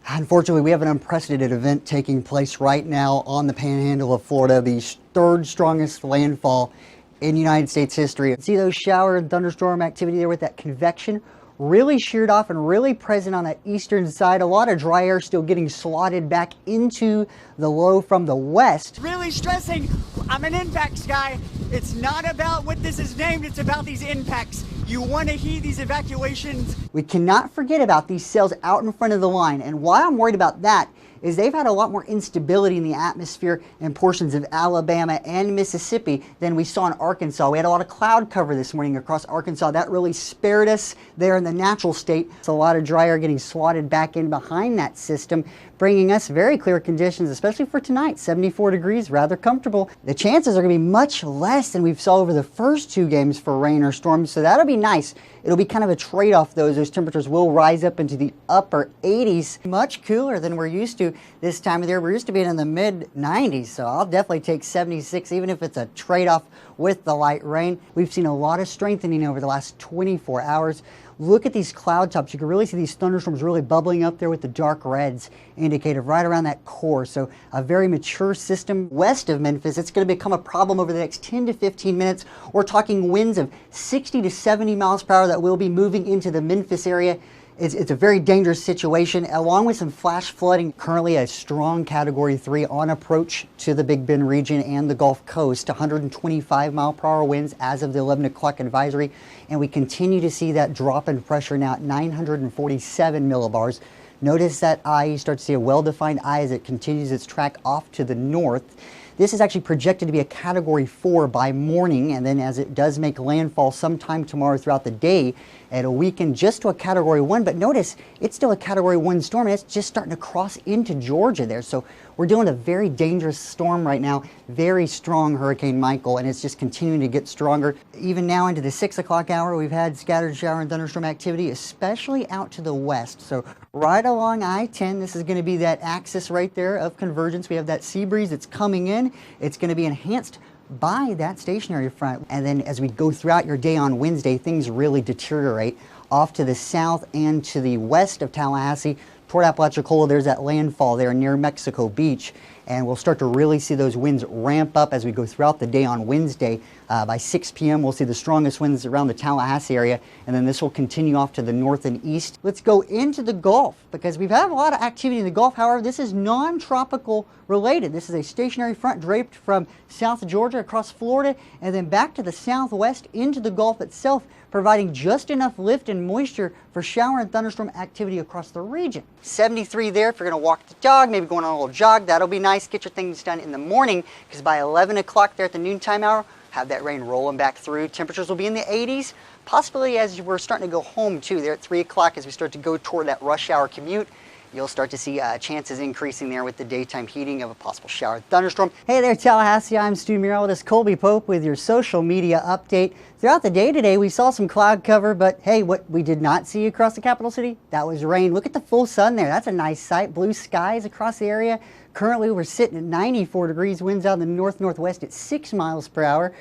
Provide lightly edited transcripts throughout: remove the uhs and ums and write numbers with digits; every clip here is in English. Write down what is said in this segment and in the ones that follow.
Unfortunately, we have an unprecedented event taking place right now on the panhandle of Florida, the third strongest landfall in United States history. See those shower and thunderstorm activity there with that convection really sheared off and really present on that eastern side. A lot of dry air still getting slotted back into the low from the west. Really stressing, I'm an impacts guy. It's not about what this is named, it's about these impacts. You want to heed these evacuations. We cannot forget about these cells out in front of the line, and why I'm worried about that is they've had a lot more instability in the atmosphere in portions of Alabama and Mississippi than we saw in Arkansas. We had a lot of cloud cover this morning across Arkansas. That really spared us there in the natural state. It's a lot of dry air getting slotted back in behind that system, bringing us very clear conditions, especially for tonight. 74 degrees, rather comfortable. The chances are going to be much less than we've saw over the first two games for rain or storms, so that'll be nice. It'll be kind of a trade-off though. Those temperatures will rise up into the upper 80s. Much cooler than we're used to this time of year. We're used to being in the mid 90s, so I'll definitely take 76 even if it's a trade-off with the light rain. We've seen a lot of strengthening over the last 24 hours. Look at these cloud tops. You can really see these thunderstorms really bubbling up there with the dark reds indicated right around that core. So a very mature system west of Memphis. It's going to become a problem over the next 10 to 15 minutes. We're talking winds of 60 to 70 miles per hour that will be moving into the Memphis area. It's a very dangerous situation, along with some flash flooding. Currently a strong Category 3 on approach to the Big Bend region and the Gulf Coast. 125 mile per hour winds as of the 11 o'clock advisory. And we continue to see that drop in pressure now at 947 millibars. Notice that eye, you start to see a well-defined eye as it continues its track off to the north. This is actually projected to be a Category 4 by morning, and then as it does make landfall sometime tomorrow throughout the day, it'll weaken just to a Category 1, but notice it's still a Category 1 storm, and it's just starting to cross into Georgia there. So we're dealing with a very dangerous storm right now, very strong Hurricane Michael, and it's just continuing to get stronger. Even now into the 6 o'clock hour, we've had scattered shower and thunderstorm activity, especially out to the west. So right along I-10, this is going to be that axis right there of convergence. We have that sea breeze that's coming in. It's going to be enhanced by that stationary front. And then as we go throughout your day on Wednesday, things really deteriorate off to the south and to the west of Tallahassee. Toward Apalachicola, there's that landfall there near Mexico Beach, and we'll start to really see those winds ramp up as we go throughout the day on Wednesday. By 6 p.m. we'll see the strongest winds around the Tallahassee area, and then this will continue off to the north and east. Let's go into the Gulf, because we've had a lot of activity in the Gulf. However, this is non-tropical related. This is a stationary front draped from South Georgia across Florida and then back to the southwest into the Gulf itself, providing just enough lift and moisture for shower and thunderstorm activity across the region. 73 there if you're going to walk the dog, maybe going on a little jog. That'll be nice. Get your things done in the morning, because by 11 o'clock there at the noontime hour, have that rain rolling back through. Temperatures will be in the 80s, possibly as we're starting to go home too. There at 3 o'clock as we start to go toward that rush hour commute, you'll start to see chances increasing there with the daytime heating of a possible shower thunderstorm. Hey there Tallahassee, I'm meteorologist Colby Pope with your social media update. Throughout the day today we saw some cloud cover, but hey, what we did not see across the capital city, that was rain. Look at the full sun there, that's a nice sight. Blue skies across the area. Currently we're sitting at 94 degrees, winds out in the north-northwest at 6 miles per hour.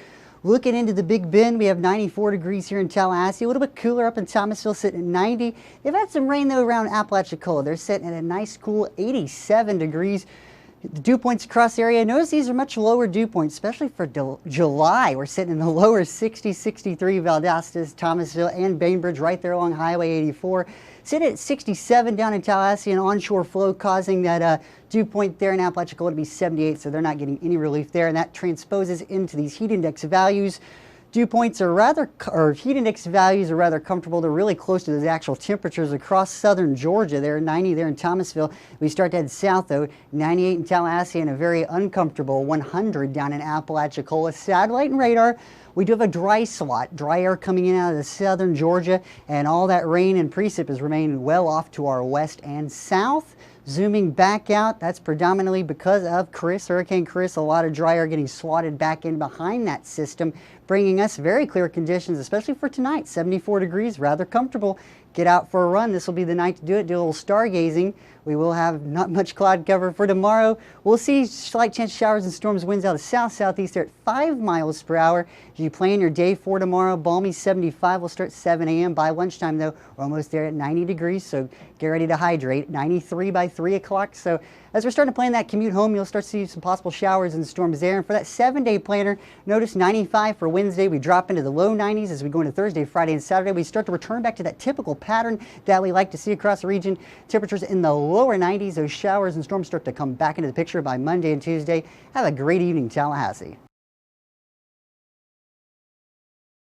Looking into the Big Bend, we have 94 degrees here in Tallahassee, a little bit cooler up in Thomasville, sitting at 90. They've had some rain though around Apalachicola. They're sitting at a nice cool 87 degrees. The dew points across the area, notice these are much lower dew points, especially for July. We're sitting in the lower 60, 63, Valdosta, Thomasville, and Bainbridge right there along Highway 84. Sitting at 67 down in Tallahassee, and onshore flow causing that dew point there in Apalachicola to be 78, so they're not getting any relief there, and that transposes into these heat index values. Dew points are heat index values are rather comfortable. They're really close to those actual temperatures across southern Georgia. They're 90 there in Thomasville. We start to head south though, 98 in Tallahassee, and a very uncomfortable 100 down in Apalachicola. Satellite and radar, we do have a dry slot, dry air coming in out of the southern Georgia, and all that rain and precip is remaining well off to our west and south. Zooming back out, that's predominantly because of Chris, Hurricane Chris. A lot of dry air getting slotted back in behind that system, bringing us very clear conditions, especially for tonight. 74 degrees, rather comfortable. Get out for a run. This will be the night to do it. Do a little stargazing We will have not much cloud cover for tomorrow. We'll see slight chance of showers and storms, winds out of south-southeast there at 5 miles per hour. As you plan your day for tomorrow, balmy 75 will start at 7 a.m. By lunchtime, though, we're almost there at 90 degrees, so get ready to hydrate. 93 by 3 o'clock. So as we're starting to plan that commute home, you'll start to see some possible showers and storms there. And for that 7-day planner, notice 95 for Wednesday. We drop into the low 90s as we go into Thursday, Friday, and Saturday. We start to return back to that typical pattern that we like to see across the region. Temperatures in the lower 90s. Those showers and storms start to come back into the picture by Monday and Tuesday. Have a great evening, Tallahassee.